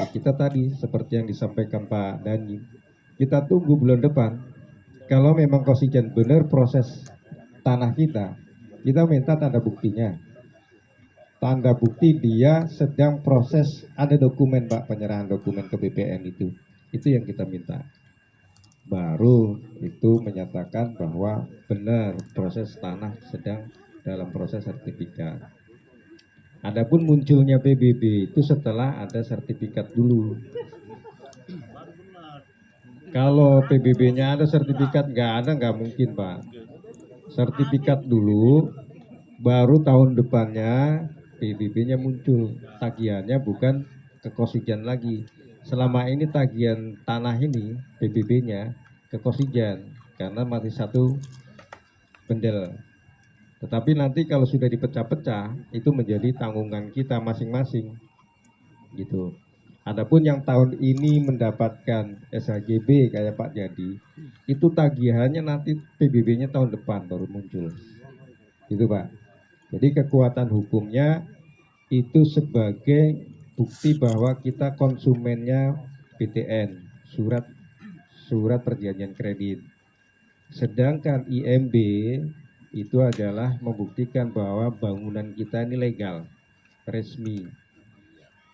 kita tadi seperti yang disampaikan Pak Dani, kita tunggu bulan depan. Kalau memang Kosijan benar proses tanah kita minta tanda buktinya. Tanda bukti dia sedang proses, ada dokumen Pak, penyerahan dokumen ke BPN itu yang kita minta. Baru itu menyatakan bahwa benar proses tanah sedang dalam proses sertifikat. Adapun munculnya PBB itu setelah ada sertifikat dulu. Kalau PBB-nya ada sertifikat, nggak mungkin Pak. Sertifikat dulu, baru tahun depannya PBB-nya muncul. Tagihannya bukan ke Kosijan lagi. Selama ini tagihan tanah ini PBB-nya ke Kosijan karena masih satu bendel. Tetapi nanti kalau sudah dipecah-pecah itu menjadi tanggungan kita masing-masing gitu. Adapun yang tahun ini mendapatkan SHGB kayak Pak Jadi, itu tagihannya nanti PBB-nya tahun depan baru muncul. Gitu Pak. Jadi kekuatan hukumnya itu sebagai bukti bahwa kita konsumennya PTN, surat perjanjian kredit. Sedangkan IMB itu adalah membuktikan bahwa bangunan kita ini legal, resmi.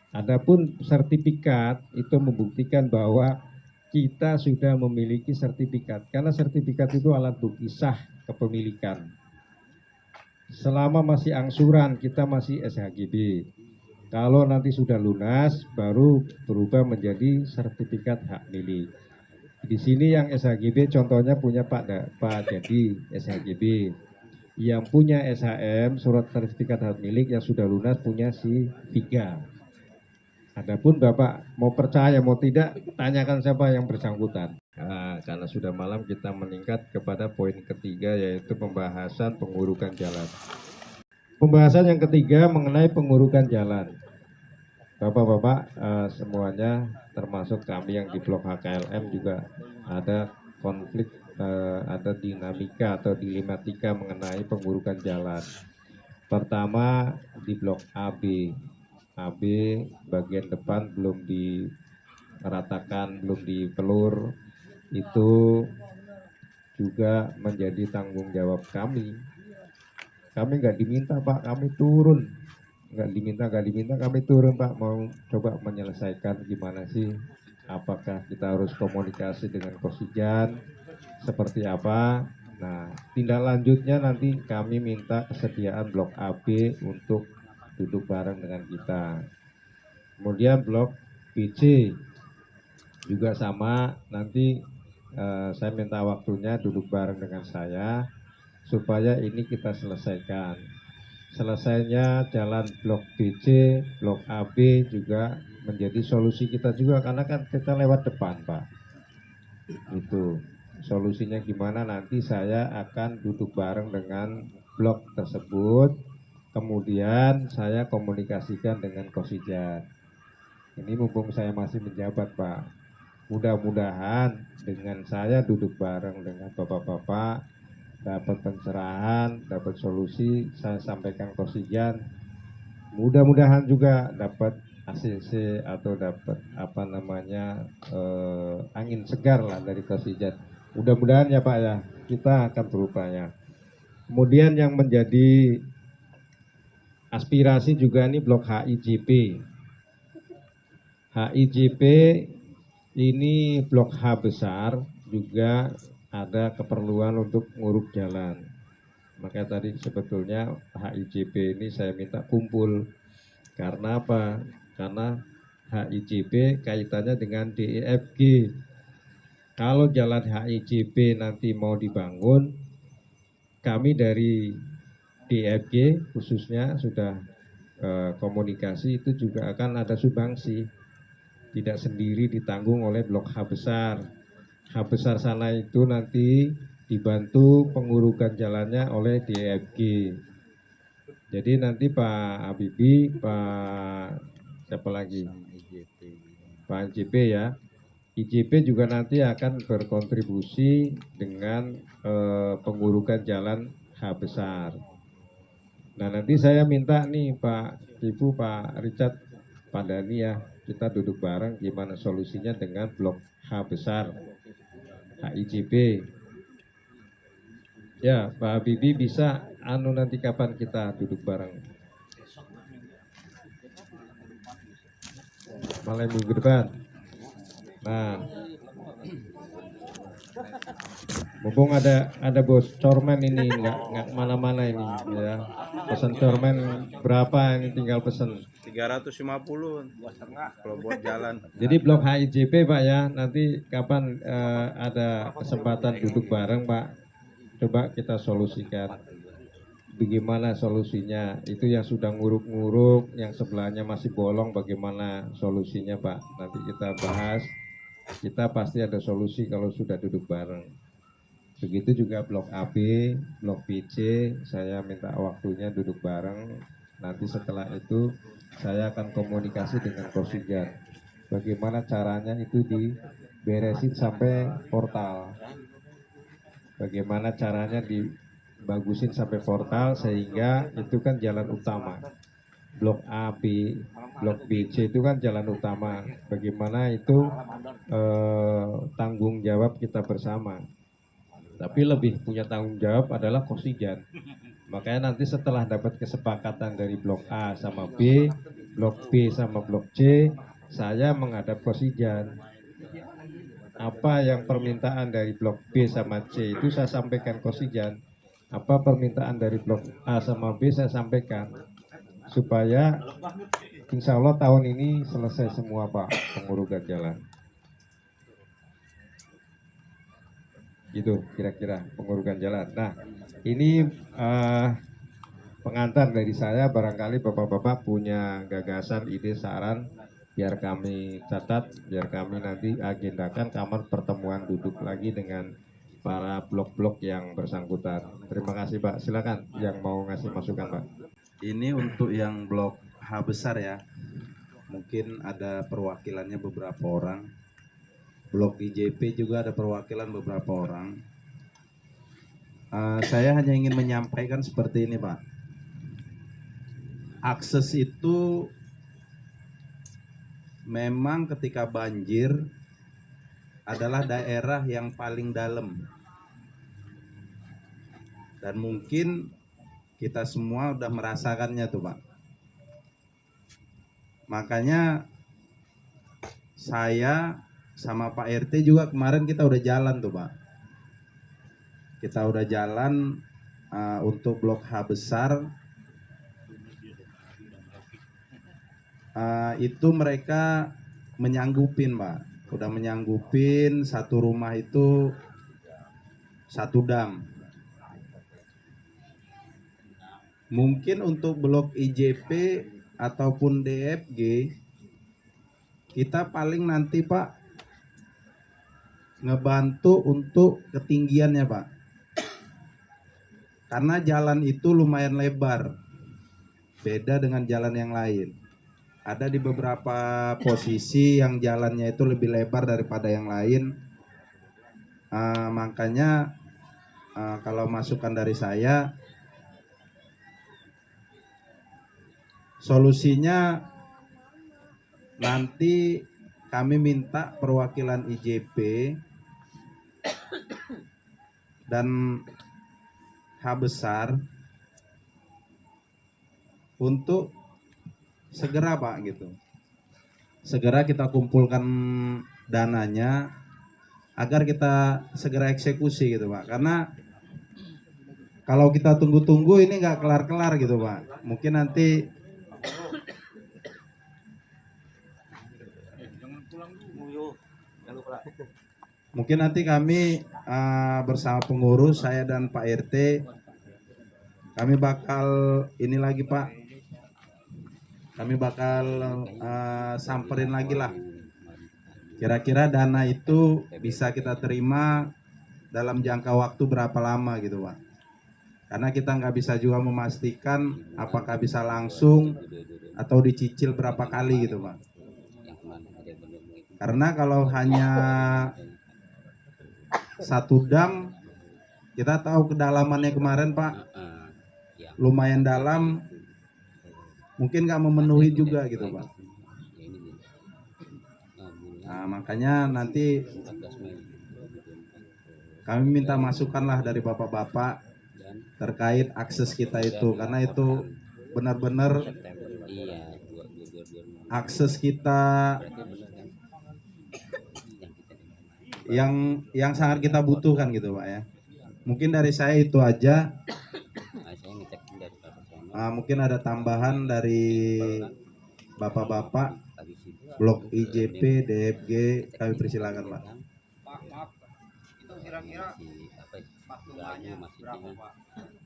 Adapun sertifikat itu membuktikan bahwa kita sudah memiliki sertifikat, karena sertifikat itu alat bukti sah kepemilikan. Selama masih angsuran kita masih SHGB. Kalau nanti sudah lunas baru berubah menjadi sertifikat hak milik. Di sini yang SHGB contohnya punya Pak Jadi SHGB. Yang punya SHM surat sertifikat hak milik yang sudah lunas punya si Viga. Adapun Bapak mau percaya mau tidak, tanyakan siapa yang bersangkutan. Nah, karena sudah malam kita meningkat kepada poin ketiga yaitu pembahasan pengurukan jalan. Pembahasan yang ketiga mengenai pengurukan jalan. Bapak-bapak semuanya termasuk kami yang di blok HKLM juga ada konflik, ada dinamika atau dilematika mengenai pengurukan jalan. Pertama di blok AB bagian depan belum diratakan, belum dipelur, itu juga menjadi tanggung jawab kami. Kami nggak diminta Pak, kami turun. Nggak diminta, kami turun Pak, mau coba menyelesaikan gimana sih, apakah kita harus komunikasi dengan Kosijan, seperti apa. Nah, tindak lanjutnya nanti kami minta kesediaan blok AB untuk duduk bareng dengan kita. Kemudian blok BC juga sama, nanti saya minta waktunya duduk bareng dengan saya supaya ini kita selesaikan. Selesainya jalan blok BC, blok AB juga menjadi solusi kita juga karena kan kita lewat depan Pak. Itu solusinya gimana nanti saya akan duduk bareng dengan blok tersebut. Kemudian saya komunikasikan dengan Kosijan. Ini mumpung saya masih menjabat Pak. Mudah-mudahan dengan saya duduk bareng dengan bapak-bapak dapat pencerahan, dapat solusi, saya sampaikan Kosijan. Mudah-mudahan juga dapat ACC atau dapat angin segar lah dari Kosijan. Mudah-mudahan ya Pak ya, kita akan berupaya. Kemudian yang menjadi aspirasi juga ini blok HIJP. HIJP ini blok H besar juga ada keperluan untuk nguruk jalan. Maka tadi sebetulnya HIJP ini saya minta kumpul. Karena apa? Karena HIJP kaitannya dengan DEFG. Kalau jalan HIJP nanti mau dibangun, kami dari DEFG khususnya sudah komunikasi itu juga akan ada sumbangsi. Tidak sendiri ditanggung oleh blok H besar. H besar sana itu nanti dibantu pengurukan jalannya oleh DFG. Jadi nanti Pak Habibie, Pak siapa lagi? Pak IJP ya. IJP juga nanti akan berkontribusi dengan pengurukan jalan H besar. Nah nanti saya minta nih Pak Ibu, Pak Richard, Pak Dani ya, kita duduk bareng gimana solusinya dengan blok H besar, HIJB. Ya, Pak Habibie bisa nanti kapan kita duduk bareng? Malam minggu depan. Nah, mumpung ada bos cormen ini nggak mana-mana ini ya. Pesan cormen berapa ini tinggal pesen 350 kalau buat jalan. jadi blok HIJP Pak ya, nanti kapan ada kesempatan duduk bareng Pak, coba kita solusikan bagaimana solusinya. Itu yang sudah nguruk-nguruk, yang sebelahnya masih bolong, bagaimana solusinya Pak, nanti kita bahas. Kita pasti ada solusi kalau sudah duduk bareng. Begitu juga blok AB, blok BC, saya minta waktunya duduk bareng. Nanti setelah itu saya akan komunikasi dengan Kosigar. Bagaimana caranya itu diberesin sampai portal. Bagaimana caranya dibagusin sampai portal sehingga itu kan jalan utama. Blok AB, blok BC itu kan jalan utama. Bagaimana itu tanggung jawab kita bersama. Tapi lebih punya tanggung jawab adalah Kosijan. Makanya nanti setelah dapat kesepakatan dari blok A sama B, blok B sama blok C, saya menghadap Kosijan. Apa yang permintaan dari blok B sama C itu saya sampaikan Kosijan. Apa permintaan dari blok A sama B saya sampaikan. Supaya insya Allah tahun ini selesai semua Pak pengurugan jalan. Gitu kira-kira pengurugan jalan. Nah ini pengantar dari saya, barangkali bapak-bapak punya gagasan, ide, saran, biar kami catat, biar kami nanti agendakan kapan pertemuan duduk lagi dengan para blok-blok yang bersangkutan. Terima kasih Pak, silakan yang mau ngasih masukan Pak. Ini untuk yang blok H besar ya, mungkin ada perwakilannya beberapa orang. Blok IJP juga ada perwakilan beberapa orang. Saya hanya ingin menyampaikan seperti ini Pak. Akses itu memang ketika banjir adalah daerah yang paling dalam. Dan mungkin kita semua udah merasakannya tuh Pak. Makanya saya sama Pak RT juga kemarin kita udah jalan tuh Pak. Kita udah jalan untuk blok H besar. Itu mereka menyanggupin Pak. Udah menyanggupin satu rumah itu 1 dam. Mungkin untuk blok IJP ataupun DFG kita paling nanti Pak ngebantu untuk ketinggiannya Pak, karena jalan itu lumayan lebar, beda dengan jalan yang lain. Ada di beberapa posisi yang jalannya itu lebih lebar daripada yang lain. Makanya kalau masukan dari saya, solusinya nanti kami minta perwakilan IJP dan H besar untuk segera Pak gitu. Segera kita kumpulkan dananya agar kita segera eksekusi gitu Pak. Karena kalau kita tunggu-tunggu ini nggak kelar-kelar gitu Pak. Mungkin nanti kami bersama pengurus, saya dan Pak RT, kami bakal ini lagi Pak, kami bakal samperin lagi lah. Kira-kira dana itu bisa kita terima dalam jangka waktu berapa lama gitu Pak. Karena kita nggak bisa juga memastikan apakah bisa langsung atau dicicil berapa kali gitu Pak. Karena kalau hanya 1 dam, kita tahu kedalamannya kemarin Pak, lumayan dalam, mungkin nggak memenuhi juga gitu Pak. Nah, makanya nanti kami minta masukanlah dari bapak-bapak terkait akses kita itu, karena itu benar-benar akses kita yang sangat kita butuhkan gitu Pak ya. Mungkin dari saya itu aja. Mungkin ada tambahan dari bapak-bapak blok IJP, DFG, kami persilakan Pak. Pak, maaf, itu kira-kira maklumanya berapa Pak?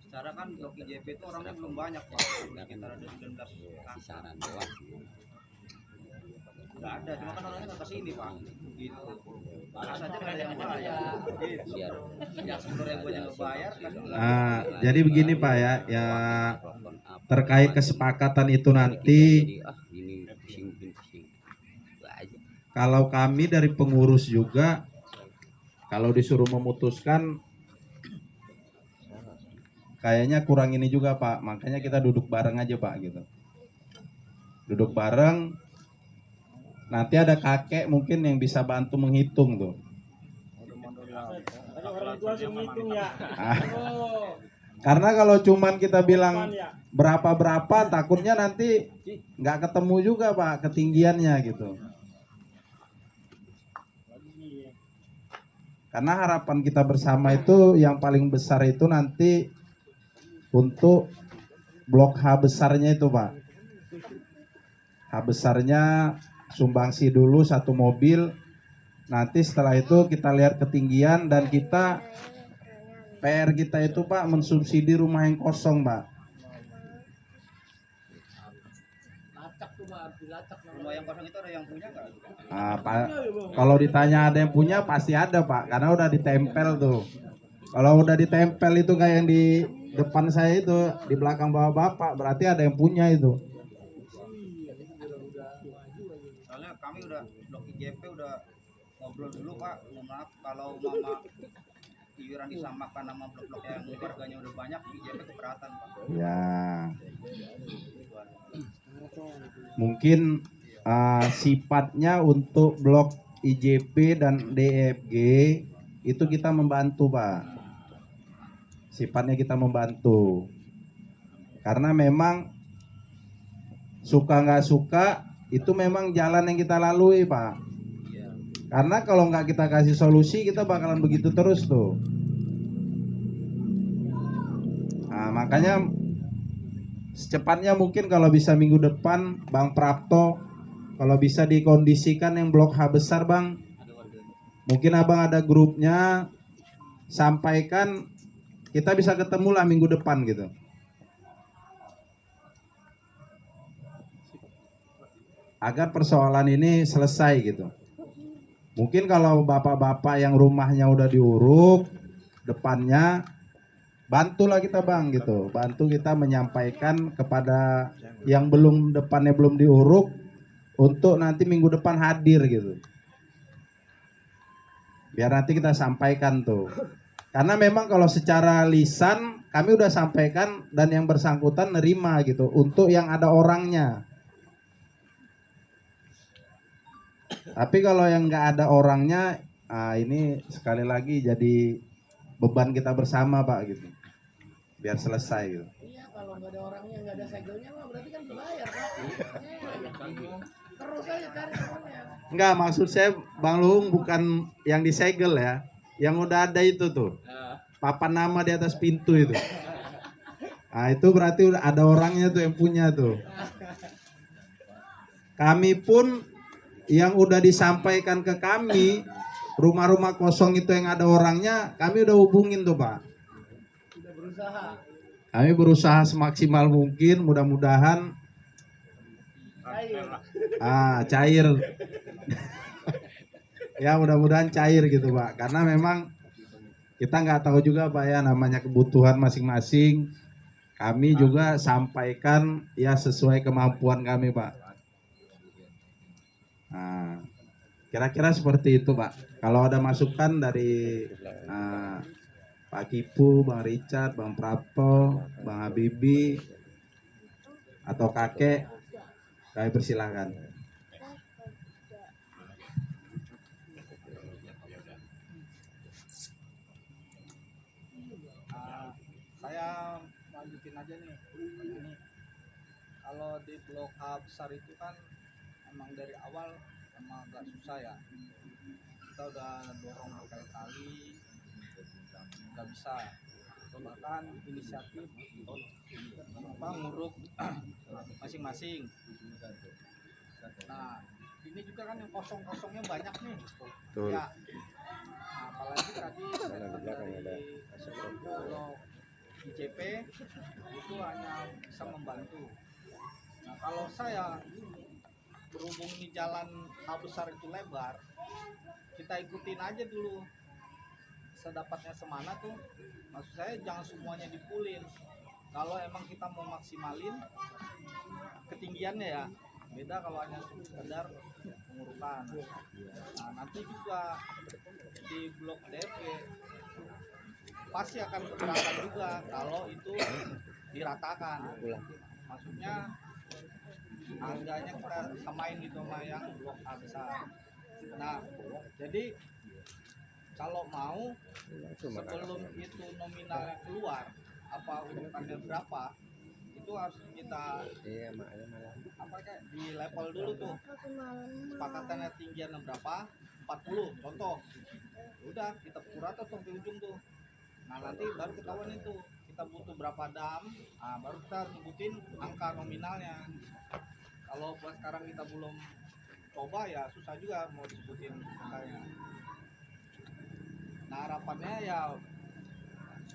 Secara kan blok IJP itu orangnya belum banyak Pak, sekitar ada 19 kisaran doang. Nggak ada, cuma kan orangnya nggak kesini Pak. Gitu. Malah saja nggak ada yang bayar. Gitu. Yang sebenarnya gue yang ngebayar kan. Jadi begini Pak ya, terkait kesepakatan itu nanti, kalau kami dari pengurus juga, kalau disuruh memutuskan, kayaknya kurang ini juga Pak. Makanya kita duduk bareng aja Pak gitu. Duduk bareng. Nanti ada kakek mungkin yang bisa bantu menghitung tuh. Karena kalau cuman kita bilang berapa-berapa, takutnya nanti nggak ketemu juga Pak ketinggiannya gitu. Karena harapan kita bersama itu yang paling besar itu nanti untuk blok H besarnya itu Pak. H besarnya sumbangsi dulu 1 mobil. Nanti setelah itu kita lihat ketinggian dan kita PR kita itu Pak mensubsidi rumah yang kosong Pak. Rumah yang kosong itu ada yang punya nggak? Pak, kalau ditanya ada yang punya pasti ada Pak, karena udah ditempel tuh. Kalau udah ditempel itu kayak yang di depan saya itu, di belakang bapak-bapak, berarti ada yang punya itu. Soalnya kami udah blok IJP udah ngobrol dulu Pak. Mohon maaf kalau mama iuran disamakan sama blok-blok yang warganya udah banyak, IJP keberatan Pak. Ya. Mungkin sifatnya untuk blok IJP dan DFG itu kita membantu Pak. Sifatnya kita membantu. Karena memang suka nggak suka itu memang jalan yang kita lalui Pak. Karena kalau nggak kita kasih solusi kita bakalan begitu terus tuh. Nah, makanya secepatnya mungkin kalau bisa minggu depan Bang Prapto, kalau bisa dikondisikan yang blok H besar Bang, mungkin Abang ada grupnya, sampaikan, kita bisa ketemu lah minggu depan gitu. Agar persoalan ini selesai gitu. Mungkin kalau bapak-bapak yang rumahnya udah diuruk depannya, bantulah kita Bang gitu. Bantu kita menyampaikan kepada yang belum depannya belum diuruk untuk nanti minggu depan hadir gitu. Biar nanti kita sampaikan tuh. Karena memang kalau secara lisan kami udah sampaikan dan yang bersangkutan nerima gitu untuk yang ada orangnya. Tapi kalau yang nggak ada orangnya, ini sekali lagi jadi beban kita bersama Pak gitu. Biar selesai gitu. Iya, kalau nggak ada orangnya, nggak ada segelnya mah berarti kan dibayar Pak. Terus aja cari orangnya. Enggak, maksud saya Bang Luhung bukan yang disegel ya. Yang udah ada itu tuh. Papan nama di atas pintu itu. Nah, itu berarti udah ada orangnya tuh yang punya tuh. Kami pun yang udah disampaikan ke kami, rumah-rumah kosong itu yang ada orangnya, kami udah hubungin tuh Pak. Sudah berusaha. Kami berusaha semaksimal mungkin, mudah-mudahan cair. Ya mudah-mudahan cair gitu Pak, karena memang kita nggak tahu juga Pak ya namanya kebutuhan masing-masing. Kami juga sampaikan ya sesuai kemampuan kami Pak. Nah, kira-kira seperti itu Pak. Kalau ada masukan dari Pak Kipu, Bang Richard, Bang Prapto, Bang Habibie, atau kakek, kami persilakan. aja nih. Ini kalau di blok A besar itu kan emang dari awal emang agak susah ya. Kita udah dorong berkali-kali nggak bisa. Bahkan inisiatif apa nguruk masing-masing. Nah ini juga kan yang kosong-kosongnya banyak nih. Betul. Ya. Nah, apalagi tadi dari blok IJP itu hanya bisa membantu. Nah kalau saya berhubung ini jalan A besar itu lebar, kita ikutin aja dulu sedapatnya semana tuh. Maksud saya jangan semuanya dipulin. Kalau emang kita mau maksimalin ketinggiannya ya, beda kalau hanya sekedar pengurukan. Nah nanti juga di blok DP pasti akan keberatan juga kalau itu diratakan. Maksudnya harganya kita samain gitu sama yang blok A besar. Nah jadi kalau mau sebelum itu nominalnya keluar apa urutannya berapa itu harus kita apa kayak di level dulu tuh, sepakatannya tinggian berapa, 40 contoh, udah kita purata sampai ujung tuh. Nah nanti baru ketahuan itu kita butuh berapa dam, nah, baru kita nyebutin angka nominalnya. Kalau buat sekarang kita belum coba ya susah juga mau disebutin angkanya. Nah harapannya ya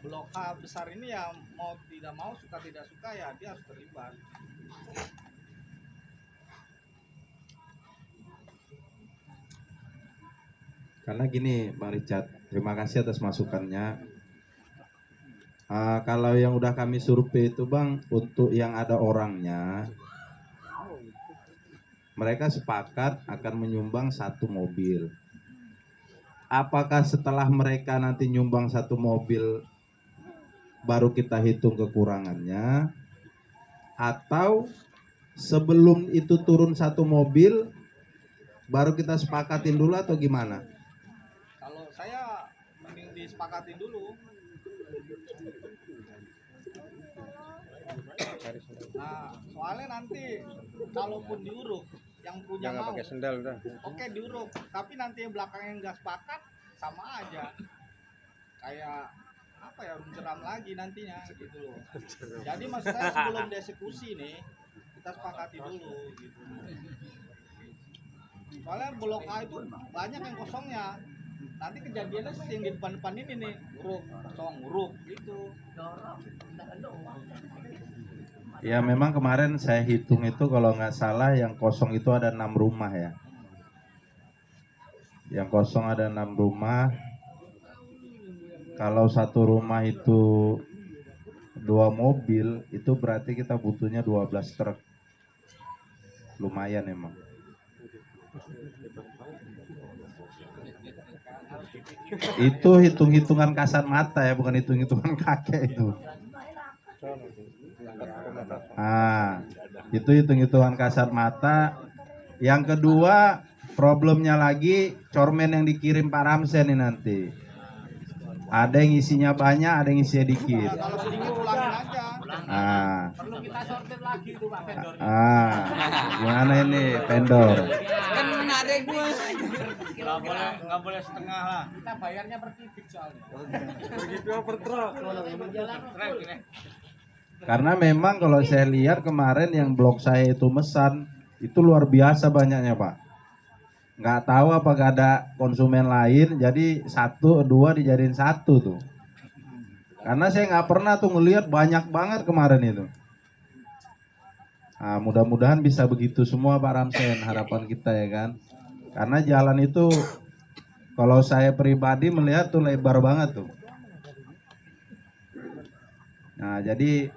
blok A besar ini ya mau tidak mau, suka tidak suka ya dia harus terlibat. Karena gini Bang Richard, terima kasih atas masukannya. Kalau yang udah kami survei itu Bang, untuk yang ada orangnya, mereka sepakat akan menyumbang 1 mobil. Apakah setelah mereka nanti nyumbang 1 mobil baru kita hitung kekurangannya, atau sebelum itu turun 1 mobil baru kita sepakatin dulu atau gimana? Kalau saya mending disepakatin dulu. Nah soalnya nanti kalaupun diuruk yang punya Jangan mau pakai sendal udah. oke diuruk, tapi nanti yang belakangnya nggak sepakat sama aja kayak apa ya, menjeram lagi nantinya gitu loh. Jadi maksud saya sebelum dieksekusi nih kita sepakati dulu gitu. Soalnya blok A itu banyak yang kosongnya. Nanti kejadiannya seperti yang di depan-depan ini nih, uruk kosong uruk gitu. Ya memang kemarin saya hitung itu kalau nggak salah yang kosong itu ada 6 rumah ya. Yang kosong ada 6 rumah. Kalau 1 rumah itu 2 mobil, itu berarti kita butuhnya 12 truk. Lumayan emang. Itu hitung-hitungan kasat mata ya, bukan hitung-hitungan kakek itu. Itu hitung-hitungan kasat mata. Yang kedua, problemnya lagi cormen yang dikirim Pak Ramsen ini nanti. Ada yang isinya banyak, ada yang isinya dikit. Kalau sedikit ulangin aja. Perlu kita sortir lagi tuh Pak vendor. Gimana ini vendor? Kan ada gue. Nggak boleh setengah lah. Kita bayarnya per kubik soalnya. Begitu per truk. Karena memang kalau saya lihat kemarin yang blok saya itu mesan, itu luar biasa banyaknya Pak. Nggak tahu apakah ada konsumen lain, jadi 1, 2 dijadiin 1 tuh. Karena saya nggak pernah tuh ngelihat banyak banget kemarin itu. Nah, mudah-mudahan bisa begitu semua Pak Ramsen, harapan kita ya kan. Karena jalan itu kalau saya pribadi melihat tuh lebar banget tuh. Nah, jadi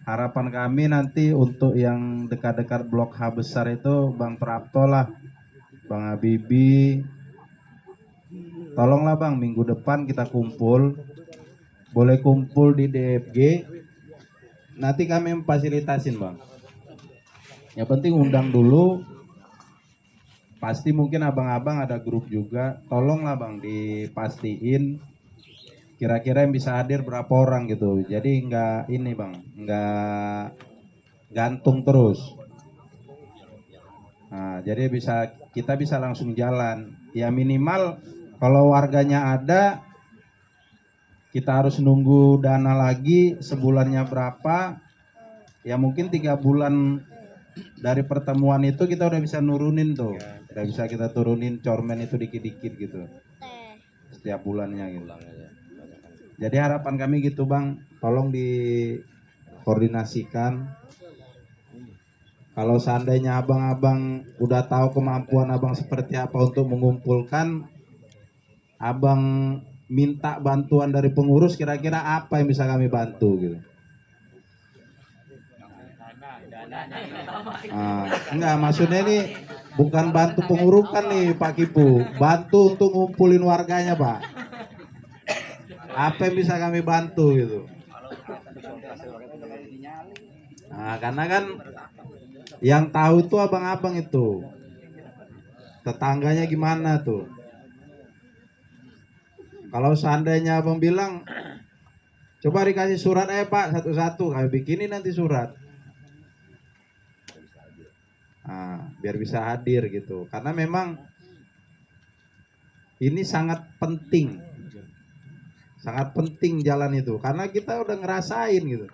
harapan kami nanti untuk yang dekat-dekat blok H besar itu Bang Prapto lah, Bang Habibie, tolonglah Bang, minggu depan kita kumpul, boleh kumpul di DFG, nanti kami memfasilitasin Bang. Yang penting undang dulu, pasti mungkin abang-abang ada grup juga, tolonglah Bang dipastiin kira-kira yang bisa hadir berapa orang gitu. Jadi nggak ini bang, nggak gantung terus. Nah, jadi kita bisa langsung jalan. Ya minimal kalau warganya ada, kita harus nunggu dana lagi sebulannya berapa. Ya mungkin 3 bulan dari pertemuan itu kita udah bisa nurunin tuh. Udah bisa kita turunin cormen itu dikit-dikit gitu. Setiap bulannya gitu. Jadi harapan kami gitu bang, tolong dikoordinasikan. Kalau seandainya abang-abang udah tahu kemampuan abang seperti apa untuk mengumpulkan, abang minta bantuan dari pengurus, kira-kira apa yang bisa kami bantu gitu. Enggak, maksudnya ini bukan bantu pengurukan nih Pak Kipu, bantu untuk ngumpulin warganya Pak. Apa yang bisa kami bantu gitu. Nah, karena kan yang tahu itu abang-abang itu, tetangganya gimana tuh. Kalau seandainya abang bilang, coba dikasih surat Pak satu-satu, kami bikinin nanti surat. Nah, biar bisa hadir gitu. Karena memang ini sangat penting jalan itu. Karena kita udah ngerasain gitu.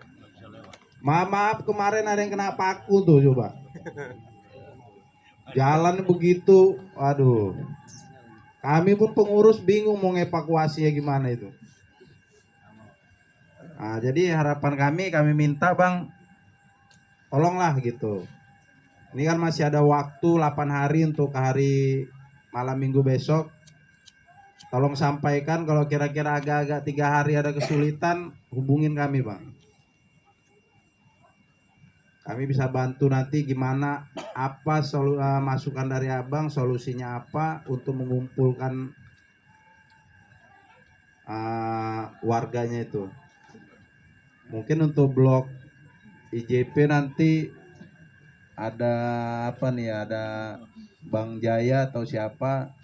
Maaf kemarin ada yang kena paku tuh coba. Jalan begitu, aduh. Kami pun pengurus bingung mau ngevakuasinya gimana itu. Nah, jadi harapan kami minta bang, tolonglah gitu. Ini kan masih ada waktu 8 hari untuk hari malam minggu besok. Tolong sampaikan kalau kira-kira agak-agak 3 hari ada kesulitan, hubungin kami bang. Kami bisa bantu nanti gimana, apa masukan dari abang, solusinya apa untuk mengumpulkan warganya itu. Mungkin untuk blok IJP nanti ada apa nih, ada Bang Jaya atau siapa.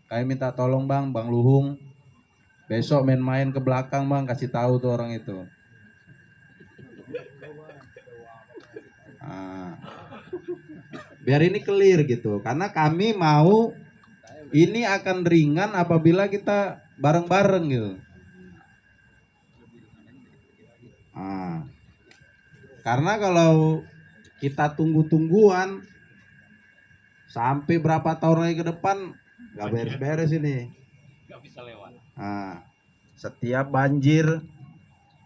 Kami minta tolong bang, Bang Luhung, besok main-main ke belakang bang, kasih tahu tuh orang itu. Biar ini clear gitu, karena kami mau ini akan ringan apabila kita bareng-bareng gitu. Karena kalau kita tunggu-tungguan sampai berapa tahun lagi ke depan, nggak beres-beres ini. Nggak bisa lewat. Setiap banjir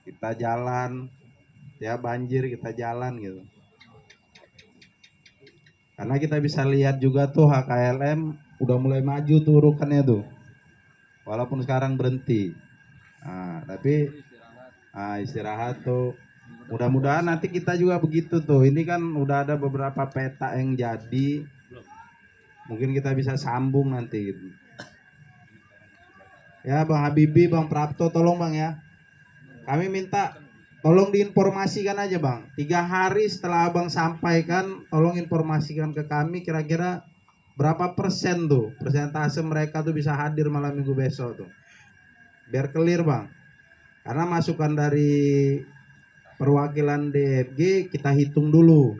kita jalan, setiap banjir kita jalan gitu. Karena kita bisa lihat juga tuh HKLM udah mulai maju tuh urukannya tuh. Walaupun sekarang berhenti. Tapi istirahat tuh. Mudah-mudahan nanti kita juga begitu tuh. Ini kan udah ada beberapa peta yang jadi. Mungkin kita bisa sambung nanti gitu. Ya Bang Habibie, Bang Prapto, tolong Bang ya. Kami minta tolong diinformasikan aja bang. 3 hari setelah abang sampaikan, tolong informasikan ke kami kira-kira berapa persen tuh persentase mereka tuh bisa hadir malam minggu besok tuh. Biar clear bang. Karena masukan dari perwakilan DFG kita hitung dulu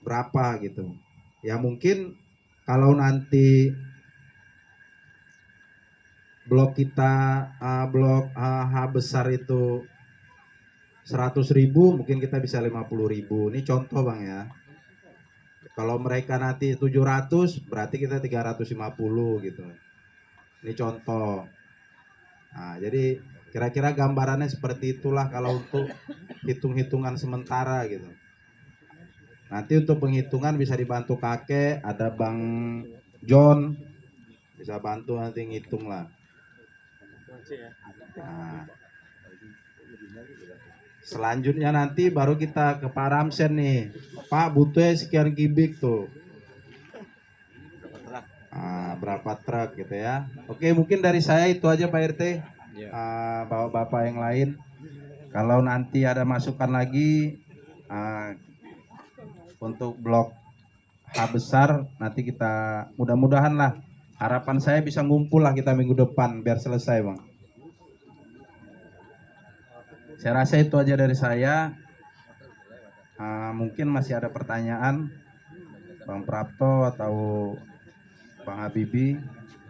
berapa gitu. Ya mungkin kalau nanti blok kita blok H besar itu 100.000, mungkin kita bisa 50.000. Ini contoh bang ya. Kalau mereka nanti 700, berarti kita 350 gitu. Ini contoh. Nah, jadi kira-kira gambarannya seperti itulah kalau untuk hitung-hitungan sementara gitu. Nanti untuk penghitungan bisa dibantu kakek, ada Bang John, bisa bantu nanti ngitung lah. Nah, selanjutnya nanti baru kita ke Pak Ramsen nih. Pak butuhnya sekian kubik tuh. Berapa truk gitu ya. Oke, mungkin dari saya itu aja Pak RT. Bapak-bapak yang lain, kalau nanti ada masukan lagi untuk blok H besar, nanti kita mudah-mudahan lah harapan saya bisa ngumpul lah kita minggu depan biar selesai bang. Saya rasa itu aja dari saya. Mungkin masih ada pertanyaan Bang Prapto atau Bang Habibie,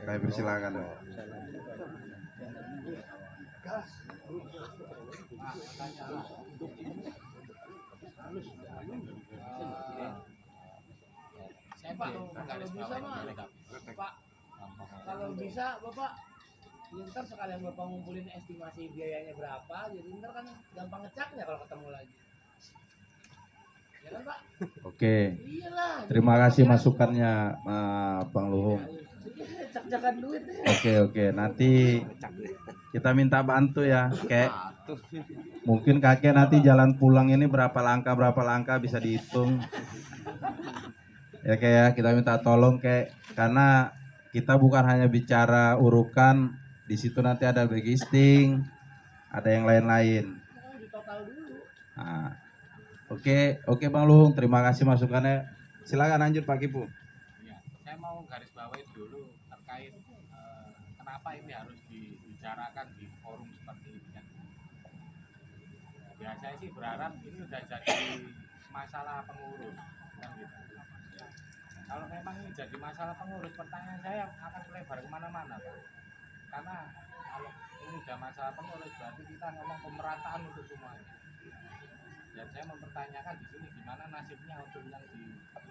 saya persilakan. Saya Pak, kalau bisa mah, Pak, kalau bisa Bapak, ya ntar sekalian Bapak ngumpulin estimasi biayanya berapa, jadi ntar kan gampang ngecaknya kalau ketemu lagi. Ya kan Pak? Oke, Iyalah. terima kasih masukannya Bang Luhung. Cak-cakan duit ya. Oke, nanti kita minta bantu ya, kayak mungkin kakek nanti jalan pulang ini berapa langkah bisa dihitung. Ya kayak kita minta tolong kayak karena kita bukan hanya bicara urukan, di situ nanti ada bagisting, ada yang lain-lain. Di total dulu. Nah, oke Bang Luhung, terima kasih masukannya. Silakan lanjut Pak Kipu. Ya, saya mau garis bawahi dulu terkait kenapa ini harus dibicarakan di forum seperti ini kan. Ya saya sih berharap ini udah jadi masalah pengurus kan gitu. Kalau memang ini jadi masalah pengurus, pertanyaan saya akan melebar kemana-mana Pak. Karena kalau ini udah masalah pengurus berarti kita ngomong pemerataan untuk semuanya. Dan saya mempertanyakan di sini gimana nasibnya untuk yang di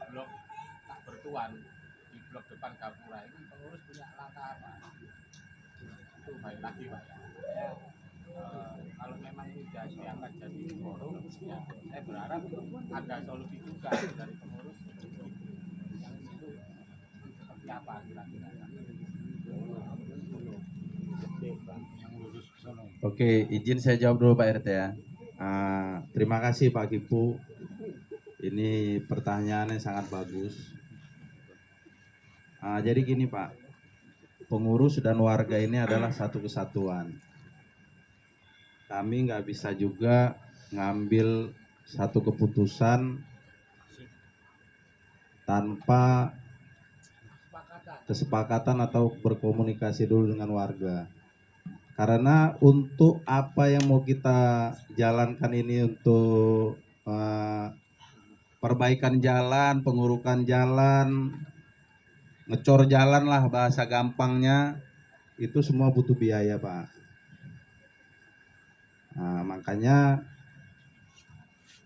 blok tak bertuan, di blok depan Gapura ini pengurus punya langkah apa? Itu baik lagi Pak ya. Saya, kalau memang ini sudah diangkat jadi forum, ya, saya berharap ada solusi juga dari pengurus yang itu seperti apa kira-kira. Oke, izin saya jawab dulu Pak RT ya. Terima kasih Pak Kipu. Ini pertanyaannya sangat bagus. Jadi gini Pak, pengurus dan warga ini adalah satu kesatuan. Kami nggak bisa juga ngambil satu keputusan tanpa kesepakatan atau berkomunikasi dulu dengan warga. Karena untuk apa yang mau kita jalankan ini untuk perbaikan jalan, pengurukan jalan, ngecor jalan lah bahasa gampangnya, itu semua butuh biaya Pak. Makanya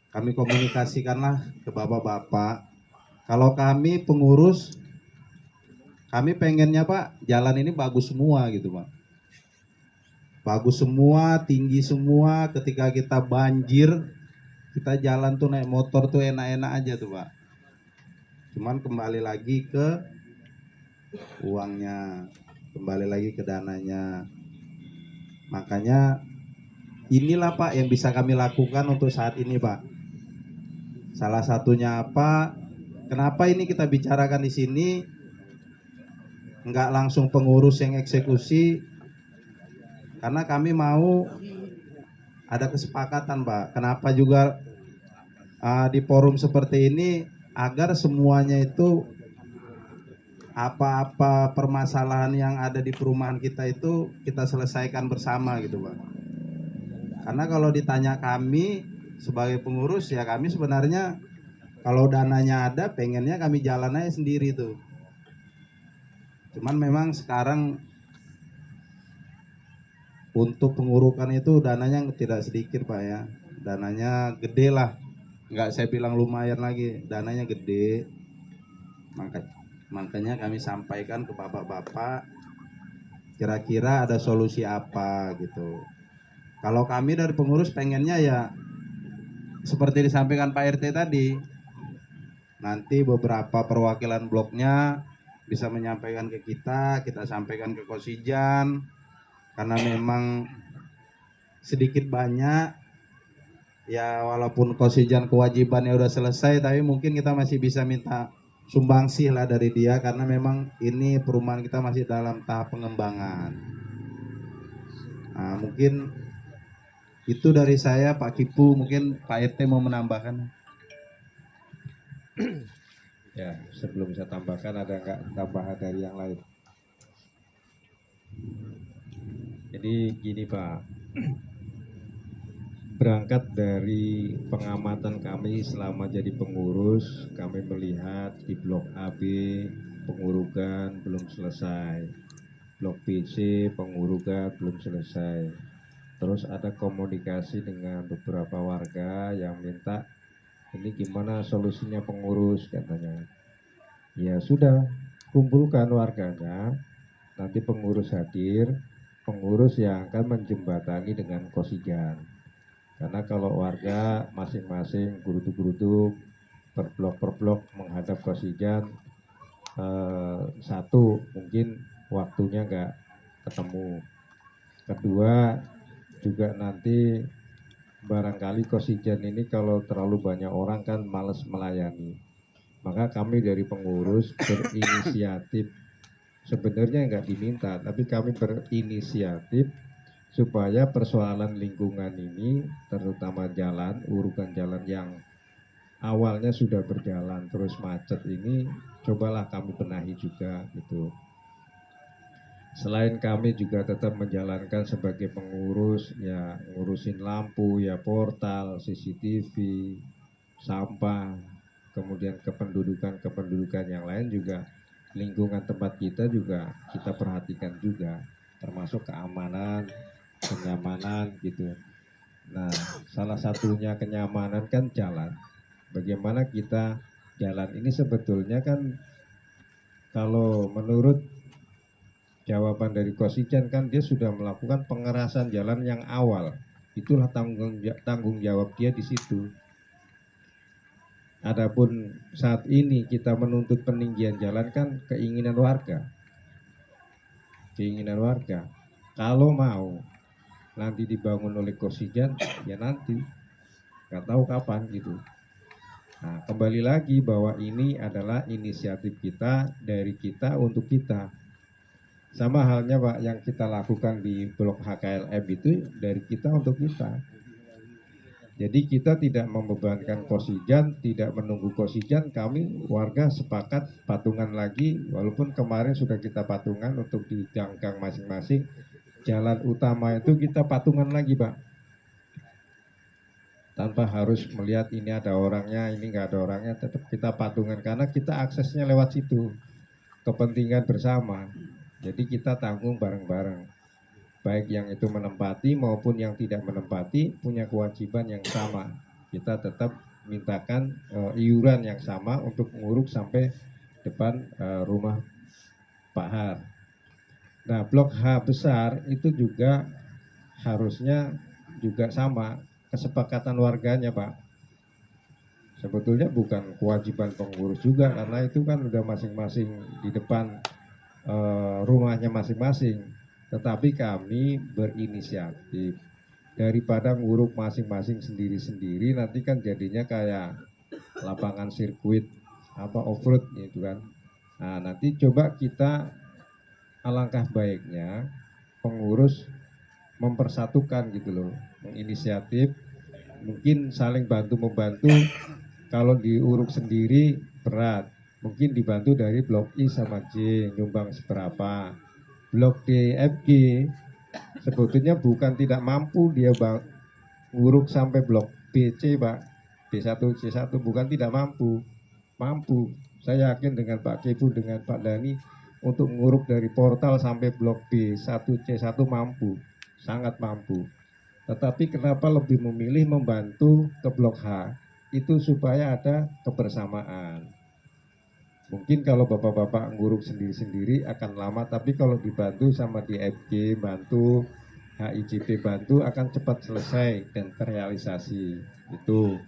kami komunikasikanlah ke bapak-bapak. Kalau kami pengurus, kami pengennya Pak jalan ini bagus semua gitu Pak. Bagus semua, tinggi semua. Ketika kita banjir, kita jalan tuh naik motor tuh enak-enak aja tuh Pak. Cuman kembali lagi ke uangnya, kembali lagi ke dananya. Makanya inilah Pak yang bisa kami lakukan untuk saat ini Pak. Salah satunya apa? Kenapa ini kita bicarakan di sini? Enggak langsung pengurus yang eksekusi, karena kami mau ada kesepakatan Pak. Kenapa juga di forum seperti ini agar semuanya itu apa-apa permasalahan yang ada di perumahan kita itu kita selesaikan bersama gitu Pak. Karena kalau ditanya kami sebagai pengurus ya kami sebenarnya kalau dananya ada pengennya kami jalan aja sendiri tuh. Cuman memang sekarang untuk pengurukan itu dananya tidak sedikit Pak ya. Dananya gede lah. Nggak saya bilang lumayan lagi. Dananya gede. Makanya kami sampaikan ke bapak-bapak. Kira-kira ada solusi apa gitu. Kalau kami dari pengurus pengennya ya seperti disampaikan Pak RT tadi. Nanti beberapa perwakilan bloknya bisa menyampaikan ke kita sampaikan ke Kosijan. Karena memang sedikit banyak ya walaupun Kosijan kewajibannya udah selesai tapi mungkin kita masih bisa minta sumbangsih lah dari dia karena memang ini perumahan kita masih dalam tahap pengembangan. Mungkin itu dari saya Pak Kipu, mungkin Pak RT mau menambahkan. Ya, sebelum saya tambahkan ada nggak tambahan dari yang lain? Jadi gini Pak, berangkat dari pengamatan kami selama jadi pengurus, kami melihat di blok AB pengurugan belum selesai, blok BC pengurugan belum selesai. Terus ada komunikasi dengan beberapa warga yang minta ini gimana solusinya pengurus katanya. Ya sudah, kumpulkan warganya, nanti pengurus hadir, pengurus yang akan menjembatani dengan Kosijan. Karena kalau warga masing-masing geruduk-geruduk per blok menghadap Kosijan, satu mungkin waktunya nggak ketemu. Kedua juga nanti barangkali Kosijan ini kalau terlalu banyak orang kan males melayani. Maka kami dari pengurus berinisiatif, sebenarnya nggak diminta, tapi kami berinisiatif supaya persoalan lingkungan ini, terutama jalan, urukan jalan yang awalnya sudah berjalan terus macet ini, cobalah kami benahi juga gitu. Selain kami juga tetap menjalankan sebagai pengurus, ya ngurusin lampu, ya portal, CCTV, sampah, kemudian kependudukan yang lain juga, lingkungan tempat kita juga kita perhatikan juga, termasuk keamanan, kenyamanan gitu. Nah, salah satunya kenyamanan kan jalan. Bagaimana kita jalan ini sebetulnya kan kalau menurut jawaban dari Kosijan kan dia sudah melakukan pengerasan jalan yang awal. Itulah tanggung jawab dia di situ. Adapun saat ini kita menuntut peninggian jalan kan keinginan warga. Keinginan warga. Kalau mau nanti dibangun oleh Kosijan, ya nanti. Nggak tahu kapan gitu. Nah, kembali lagi bahwa ini adalah inisiatif kita, dari kita untuk kita. Sama halnya Pak yang kita lakukan di blok HKLM itu dari kita untuk kita. Jadi kita tidak membebankan Kosijan, tidak menunggu Kosijan, kami warga sepakat patungan lagi, walaupun kemarin sudah kita patungan untuk di gang-gang masing-masing, jalan utama itu kita patungan lagi Pak. Tanpa harus melihat ini ada orangnya, ini nggak ada orangnya, tetap kita patungan karena kita aksesnya lewat situ, kepentingan bersama. Jadi kita tanggung bareng-bareng, baik yang itu menempati maupun yang tidak menempati punya kewajiban yang sama. Kita tetap mintakan iuran yang sama untuk menguruk sampai depan rumah Pak Har. Nah, blok H besar itu juga harusnya juga sama kesepakatan warganya Pak. Sebetulnya bukan kewajiban pengurus juga karena itu kan udah masing-masing di depan rumahnya masing-masing. Tetapi kami berinisiatif, daripada nguruk masing-masing sendiri-sendiri nanti kan jadinya kayak lapangan sirkuit apa off-road gitu kan. Nah, nanti coba kita alangkah baiknya pengurus mempersatukan gitu loh, menginisiatif, mungkin saling bantu-membantu. Kalau diuruk sendiri berat, mungkin dibantu dari blok I sama J nyumbang seberapa. Blok D, F, G sebetulnya bukan tidak mampu dia nguruk sampai blok B, C Pak, B1, C1 bukan tidak mampu, mampu. Saya yakin dengan Pak Kebu, dengan Pak Dani untuk nguruk dari portal sampai blok B1, C1 mampu, sangat mampu. Tetapi kenapa lebih memilih membantu ke blok H? Itu supaya ada kebersamaan. Mungkin kalau bapak-bapak nguruk sendiri-sendiri akan lama, tapi kalau dibantu sama di FG bantu, HIJP bantu akan cepat selesai dan terrealisasi. Itu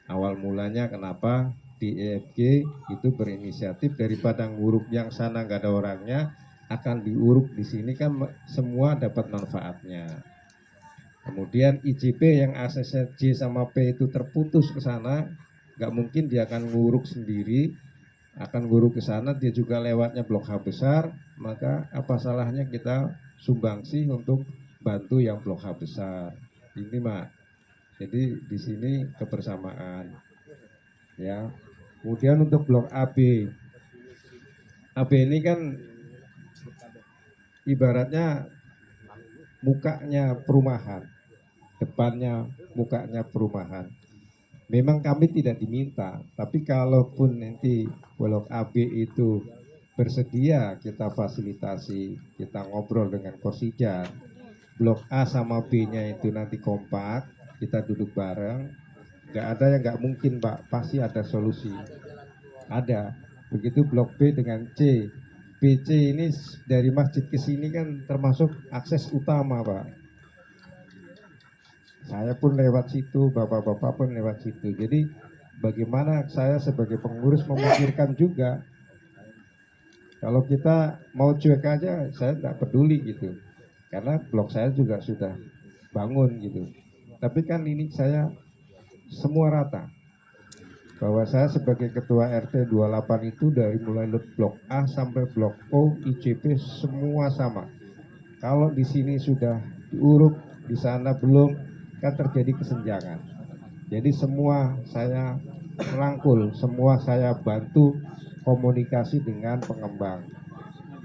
awal mulanya kenapa di EFG itu berinisiatif daripada nguruk yang sana nggak ada orangnya, akan diuruk di sini kan semua dapat manfaatnya. Kemudian IJP yang aksesnya J sama P itu terputus ke sana, nggak mungkin dia akan nguruk sendiri, akan nguruk ke sana, dia juga lewatnya blok H besar, maka apa salahnya kita sumbangsi untuk bantu yang blok H besar. Ini Mak. Jadi di sini kebersamaan. Ya. Kemudian untuk blok AB. AB ini kan ibaratnya mukanya perumahan, depannya mukanya perumahan. Memang kami tidak diminta, tapi kalaupun nanti Blok AB itu bersedia kita fasilitasi, kita ngobrol dengan Kosijan, Blok A sama B-nya itu nanti kompak, kita duduk bareng, nggak ada yang nggak mungkin Pak, pasti ada solusi. Ada. Begitu Blok B dengan C. BC ini dari masjid ke sini kan termasuk akses utama Pak. Saya pun lewat situ, bapak-bapak pun lewat situ. Jadi bagaimana saya sebagai pengurus memikirkan juga. Kalau kita mau cuek aja, saya tidak peduli gitu. Karena blok saya juga sudah bangun gitu. Tapi kan ini saya semua rata. Bahwa saya sebagai ketua RT 28 itu dari mulai blok A sampai blok O, ICP semua sama. Kalau di sini sudah diuruk, di sana belum, kan terjadi kesenjangan. Jadi semua saya rangkul, semua saya bantu komunikasi dengan pengembang.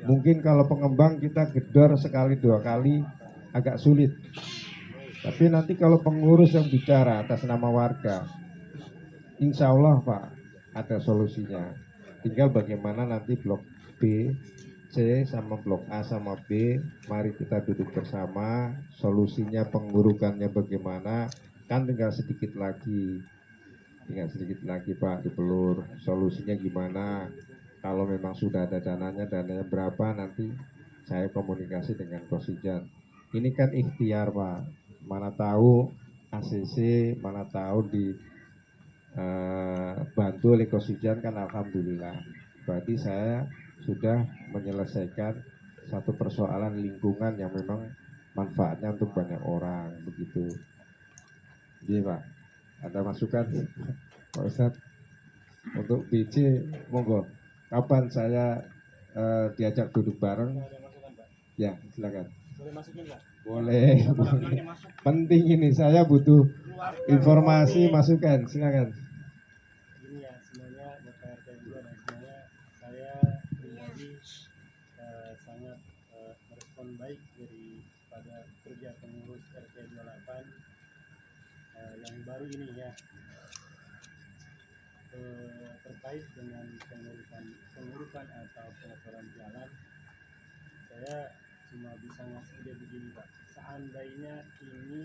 Mungkin kalau pengembang kita gedor sekali dua kali agak sulit. Tapi nanti kalau pengurus yang bicara atas nama warga, insya Allah Pak ada solusinya. Tinggal bagaimana nanti blok B, C sama blok A sama B, mari kita duduk bersama, solusinya pengurukannya bagaimana, kan tinggal sedikit lagi Pak dipelur, solusinya gimana, kalau memang sudah ada dananya berapa nanti saya komunikasi dengan Kosijan. Ini kan ikhtiar Pak, mana tahu ACC, mana tahu di bantu oleh Kosijan kan alhamdulillah. Berarti saya sudah menyelesaikan satu persoalan lingkungan yang memang manfaatnya untuk banyak orang begitu. Iya Pak, ada masukan Pak Ustadz untuk BC, monggo. Kapan saya diajak duduk bareng? Ya silakan. Boleh masukin nggak? Boleh. Penting ini, saya butuh informasi masukan. Silakan. Ini ya semuanya Bapak RT juga dan semuanya saya pribadi sangat merespon baik daripada kerja pengurus RT 28 yang baru ini ya, terkait dengan pengurukan atau pengeboran jalan. Saya cuma bisa ngasih ide begini Pak, seandainya ini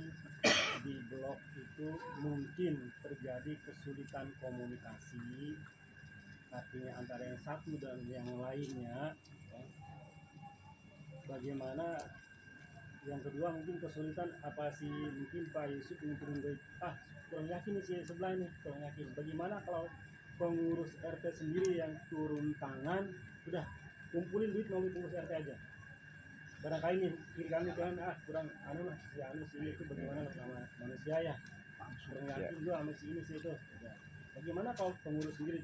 di blok itu mungkin terjadi kesulitan komunikasi, artinya antara yang satu dan yang lainnya ya. Bagaimana yang kedua mungkin kesulitan apa sih, mungkin Pak Yusuf turun duit, kurang yakin nih si sebelah ini, kurang yakin. Bagaimana kalau pengurus RT sendiri yang turun tangan, udah kumpulin duit melalui pengurus RT aja. Barangkali nih kiri kami kan kurang lah si ini itu bagaimana sama manusia ya, kurang yakin juga sama si ini sih itu ya. Bagaimana kalau pengurus sendiri